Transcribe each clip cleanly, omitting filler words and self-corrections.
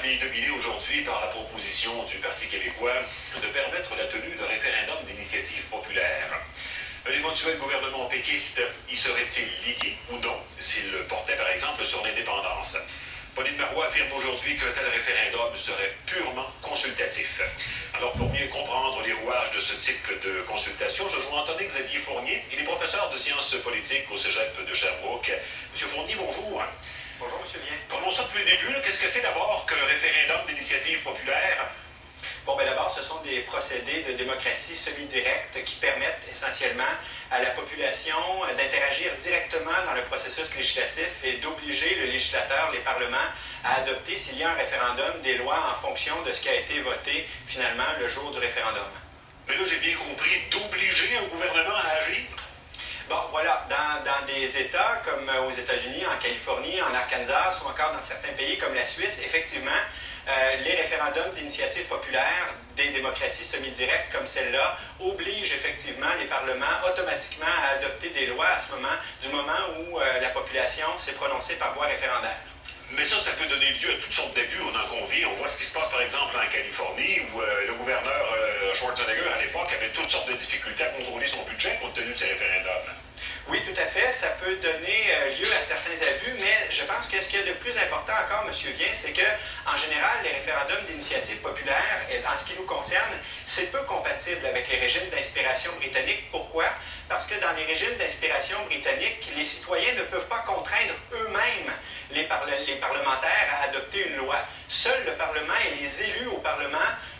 Madame est dominée aujourd'hui par la proposition du Parti québécois de permettre la tenue d'un référendum d'initiative populaire. Un éventuel gouvernement péquiste y serait-il lié ou non s'il portait par exemple sur l'indépendance? Pauline Marois affirme aujourd'hui qu'un tel référendum serait purement consultatif. Alors, pour mieux comprendre les rouages de ce type de consultation, je joins Anthony Xavier Fournier. Il est professeur de sciences politiques au Cégep de Sherbrooke. Monsieur Fournier, bonjour. Bonjour, M. Bien. Parlons ça depuis le début. Qu'est-ce que c'est d'abord qu'un référendum d'initiative populaire? Bon, bien d'abord, ce sont des procédés de démocratie semi-directe qui permettent essentiellement à la population d'interagir directement dans le processus législatif et d'obliger le législateur, les parlements, à adopter, s'il y a un référendum, des lois en fonction de ce qui a été voté finalement le jour du référendum. Mais là, j'ai bien compris, d'obliger un gouvernement à agir? Bon, voilà, dans des États comme aux États-Unis, en Californie, en Arkansas ou encore dans certains pays comme la Suisse, effectivement, les référendums d'initiative populaire des démocraties semi-directes comme celle-là obligent effectivement les parlements automatiquement à adopter des lois à ce moment, du moment où la population s'est prononcée par voie référendaire. Mais ça peut donner lieu à toutes sortes d'abus, on en convient. On voit ce qui se passe par exemple en Californie où le gouverneur Schwarzenegger à l'époque avait toutes sortes de difficultés à contrôler son budget compte tenu de ces référendums. Oui, tout à fait. Ça peut donner lieu à certains abus, mais je pense que ce qu'il y a de plus important encore, M. Vien, c'est que, en général, les référendums d'initiative populaire, en ce qui nous concerne, c'est peu compatible avec les régimes d'inspiration britannique. Pourquoi? Parce que dans les régimes d'inspiration britannique, les citoyens ne peuvent pas contraindre eux-mêmes les parlementaires à adopter une loi. Seul le Parlement et les élus au Parlement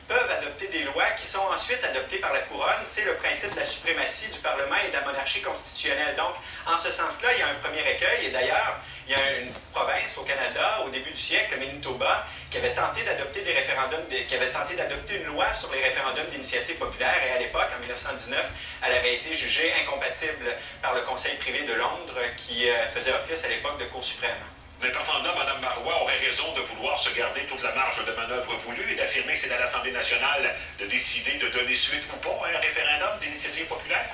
peuvent adopter des lois qui sont ensuite adoptées par la couronne. C'est le principe de la suprématie du Parlement et de la monarchie constitutionnelle. Donc, en ce sens-là, il y a un premier écueil. Et d'ailleurs, il y a une province au Canada, au début du siècle, le Manitoba, qui avait tenté d'adopter des référendums, qui avait tenté d'adopter une loi sur les référendums d'initiative populaire. Et à l'époque, en 1919, elle avait été jugée incompatible par le Conseil privé de Londres, qui faisait office à l'époque de Cour suprême. Mais partant là, Mme Marois aurait raison de vouloir se garder toute la marge de manœuvre voulue et d'affirmer que c'est à l'Assemblée nationale de décider de donner suite ou pas à un référendum d'initiative populaire?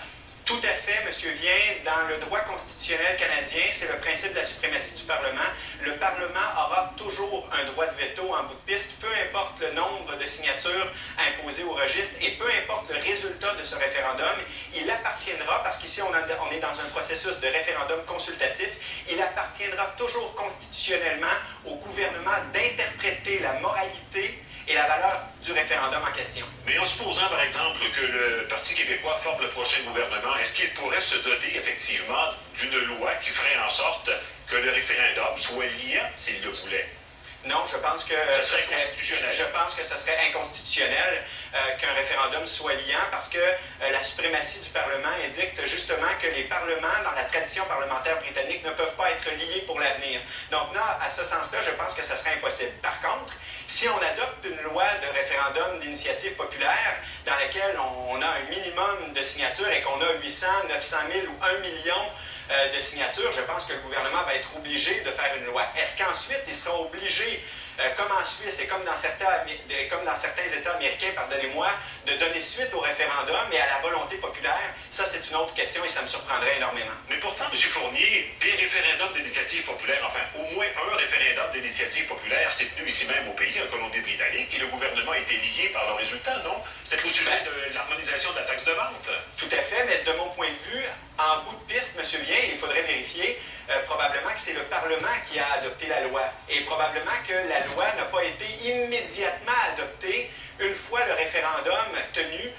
Tout à fait, M. Vien. Dans le droit constitutionnel canadien, c'est le principe de la suprématie du Parlement. Le Parlement aura toujours un droit de veto en bout de piste, peu importe le nombre de signatures imposées au registre et peu importe le résultat de ce référendum. Il appartiendra, parce qu'ici on est dans un processus de référendum consultatif, il appartiendra toujours constitutionnellement au gouvernement d'interpréter la moralité et la valeur du référendum en question. Mais en supposant, par exemple, que le Parti québécois forme le prochain gouvernement, est-ce qu'il pourrait se doter effectivement d'une loi qui ferait en sorte que le référendum soit liant s'il le voulait? Non, je pense que ce serait inconstitutionnel. Je pense que ce serait inconstitutionnel qu'un référendum soit liant parce que la suprématie du Parlement édicte justement que les parlements, dans la tradition parlementaire britannique, ne peuvent pas être liés pour l'avenir. Donc là, à ce sens-là, je pense que ce serait impossible. Par contre, si on adopte une loi de référendum d'initiative populaire dans laquelle on a un minimum de signatures et qu'on a 800, 900 000 ou 1 million de signatures, je pense que le gouvernement va être obligé de faire une loi. Est-ce qu'ensuite, il sera obligé, comme en Suisse et comme dans certains États américains, pardonnez-moi, de donner suite au référendum et à la volonté populaire? Ça, c'est une autre question et ça me surprendrait énormément. Mais pourtant, M. Fournier, des référendums d'initiative populaire, enfin, au moins un référendum d'initiative populaire s'est tenu ici même au pays, en Colombie-Britannique, et le gouvernement a été lié par le résultat, non? C'était au sujet de l'harmonisation de la taxe de vente. Tout à fait, mais de mon point de vue, en bout de piste, M. Vien, il faudrait vérifier probablement que c'est le Parlement qui a adopté la loi. Et probablement que la loi n'a pas été immédiatement adoptée une fois le référendum tenu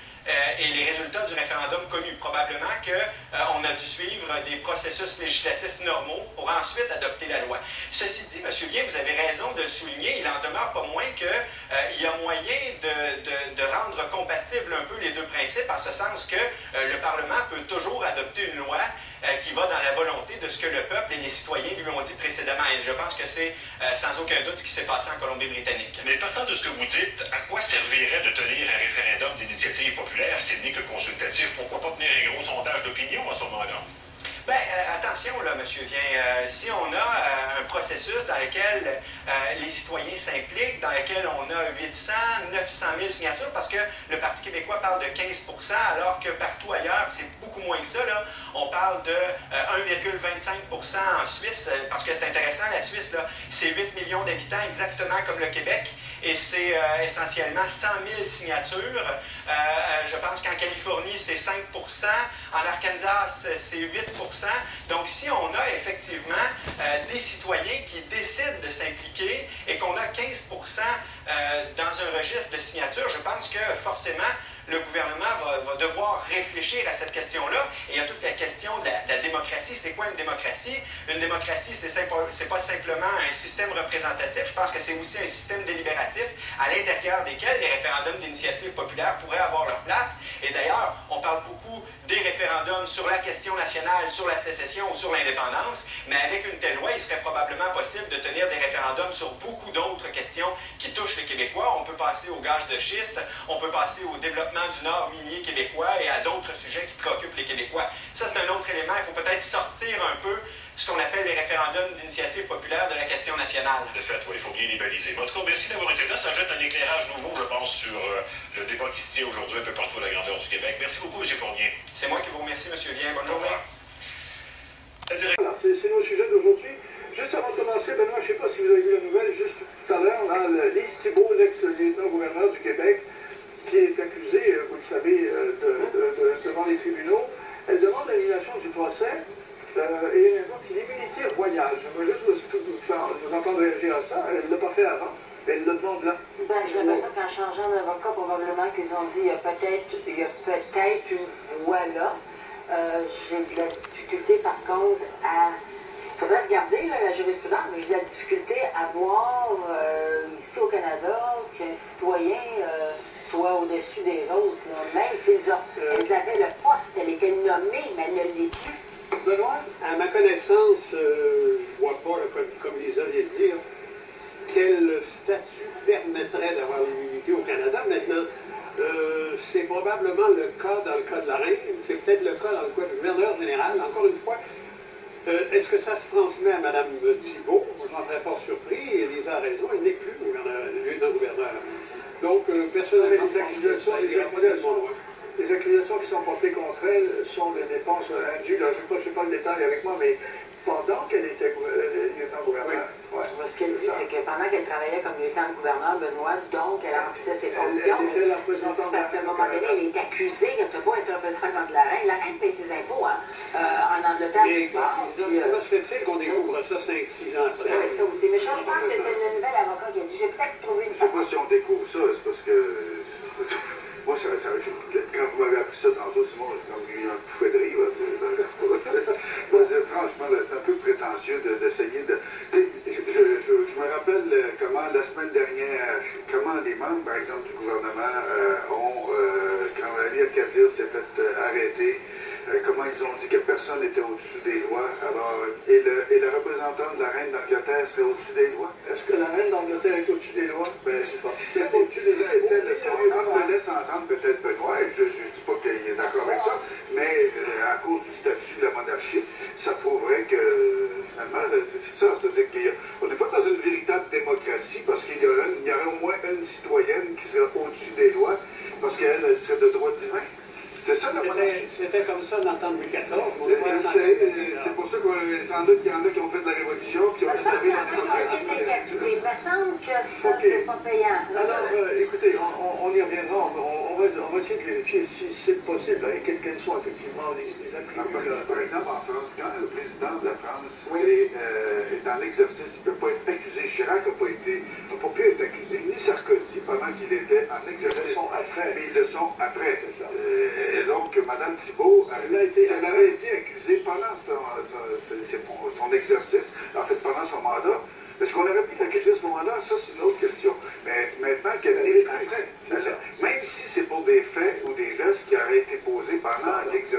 et les résultats du référendum connus. Probablement qu'on a dû suivre des processus législatifs normaux pour ensuite adopter la loi. Ceci dit, M. Vien, vous avez raison de le souligner, il en demeure pas moins qu'il y a moyen de rendre compatibles un peu les deux principes, en ce sens que le Parlement peut toujours adopter une loi qui va dans la volonté de ce que le peuple et les citoyens lui ont dit précédemment. Et je pense que c'est sans aucun doute ce qui s'est passé en Colombie-Britannique. Mais partant de ce que vous dites, à quoi servirait de tenir un référendum d'initiative populaire s'il n'est que consultatif? Pourquoi pas tenir un gros sondage d'opinion à ce moment-là? Bien, attention là, M. Vien, si on a un processus dans lequel les citoyens s'impliquent, dans lequel on a 800, 900 000 signatures, parce que le Parti québécois parle de 15 %, alors que partout ailleurs, c'est beaucoup moins que ça. Là. On parle de 1,25 % en Suisse, parce que c'est intéressant, la Suisse, c'est 8 millions d'habitants, exactement comme le Québec, et c'est essentiellement 100 000 signatures. Je pense qu'en Californie, c'est 5 %, en Arkansas, c'est 8 %. Donc, si on a effectivement des citoyens qui décident de s'impliquer et qu'on a 15 % dans un registre de signatures, je pense que forcément, le gouvernement va devoir réfléchir à cette question-là. Et il y a toute la question de la démocratie. C'est quoi une démocratie? Une démocratie, c'est pas simplement un système représentatif. Je pense que c'est aussi un système délibératif à l'intérieur desquels les référendums d'initiative populaire pourraient avoir leur place. Et d'ailleurs, on parle beaucoup des référendums sur la question nationale, sur la sécession ou sur l'indépendance, mais avec une telle loi, il serait probablement possible de tenir des référendums sur beaucoup d'autres questions qui touchent les Québécois. On peut passer au gaz de schiste, on peut passer au développement du Nord minier québécois et à d'autres sujets qui préoccupent les Québécois. Ça, c'est un autre élément. Il faut peut-être sortir un peu ce qu'on appelle les référendums d'initiative populaire de la question nationale. De fait, oui, il faut bien les baliser. Mais en tout cas, merci d'avoir été là. Ça jette un éclairage nouveau, je pense, sur le débat qui se tient aujourd'hui un peu partout à la grandeur du Québec. Merci beaucoup, M. Fournier. C'est moi qui vous remercie, M. Vien. Bonne journée. Voilà, c'est nos sujets d'aujourd'hui. Juste avant de commencer, Benoît, je ne sais pas si vous avez vu la nouvelle, juste tout à l'heure, Lise Thibault, l'ex-lieutenant-gouverneur du Québec, qui est accusée, vous le savez, devant les tribunaux. Elle demande l'annulation du procès et elle invoque l'immunité royale. Je veux juste vous entendre réagir à ça. Elle ne l'a pas fait avant. Elle le demande là. Ben, j'ai l'impression qu'en changeant d'avocat, probablement qu'ils ont dit il y a peut-être une voie là. J'ai de la difficulté, par contre, à... Il faudrait regarder là, la jurisprudence, mais j'ai de la difficulté à voir ici au Canada qu'un citoyen soit au-dessus des autres. Là. Même s'ils avaient le poste, elle était nommée, mais elle ne l'est plus. Benoît, à ma connaissance, je ne vois pas, comme Lisa vient de dire, quel statut permettrait d'avoir l'immunité au Canada. Maintenant, c'est probablement le cas dans le cas de la reine, c'est peut-être le cas dans le cas du gouverneur général. Encore une fois, est-ce que ça se transmet à Mme Thibault? J'en serais fort surpris, et Lisa a raison, il n'est plus lieutenant-gouverneur. Donc, personnellement, les accusations qui sont portées contre elle sont des dépenses indues. Je ne sais pas le détail avec moi, mais pendant qu'elle était lieutenant-gouverneur. Oui. Ouais. Ce qu'elle dit, c'est que pendant qu'elle travaillait comme lieutenant-gouverneur, Benoît, donc elle remplissait ses fonctions. Parce qu'à un moment donné, elle est accusée, elle ne peut pas être représentante de la reine. La reine paye ses impôts en Angleterre. Mais comment se fait-il qu'on découvre ça 5-6 ans après? Oui, ça aussi. Mais je pense que c'est le nouvel avocat qui a dit, j'ai peut-être trouvé une façon. Je ne sais pas si on découvre ça, c'est parce que... Moi, quand vous m'avez appris ça tantôt, Simon, j'ai comme eu un bouffet de rire. Je veux dire, franchement, c'est un peu prétentieux d'essayer de... Je me rappelle comment, la semaine dernière, comment les membres, par exemple, du gouvernement quand Amir Kadir s'est fait arrêter, comment ils ont dit que personne n'était au-dessus des lois. Alors, et le représentant de la reine d'Angleterre serait au-dessus des lois? Est-ce que la reine d'Angleterre est au-dessus des lois? Ben, si c'était le cas, on me laisse entendre peut-être Benoît, je ne dis pas qu'il est d'accord avec ça, mais à cause du statut de la monarchie, ça prouverait que, finalement, c'est ça, c'est-à-dire qu'on n'est pas dans une véritable démocratie, parce qu'il y aurait au moins une citoyenne qui serait au-dessus des lois, parce qu'elle serait de droit divin. C'est ça la monarchie. C'était comme ça dans le temps de Louis XIV. C'est pour ça qu'il y en a qui ont fait de la révolution, qui ont instauré la démocratie. Il me semble que ça, c'est pas payant. Alors, écoutez, on y reviendra. On va essayer de vérifier si c'est possible, et quels sont effectivement les attributs. Par exemple, en France, quand le président de la France est dans l'exercice, il ne peut pas être accusé. Chirac n'a pas pu être accusé, ni Sarkozy pendant qu'il était en exercice. Mais ils le sont après. Et donc, Mme Thibault, elle avait été accusée pendant son exercice, en fait, pendant son mandat. Est-ce qu'on aurait pu l'accuser à ce moment-là? Ça, c'est une autre question. Mais maintenant qu'elle est après, même si c'est pour des faits ou des gestes qui auraient été posés pendant l'exercice,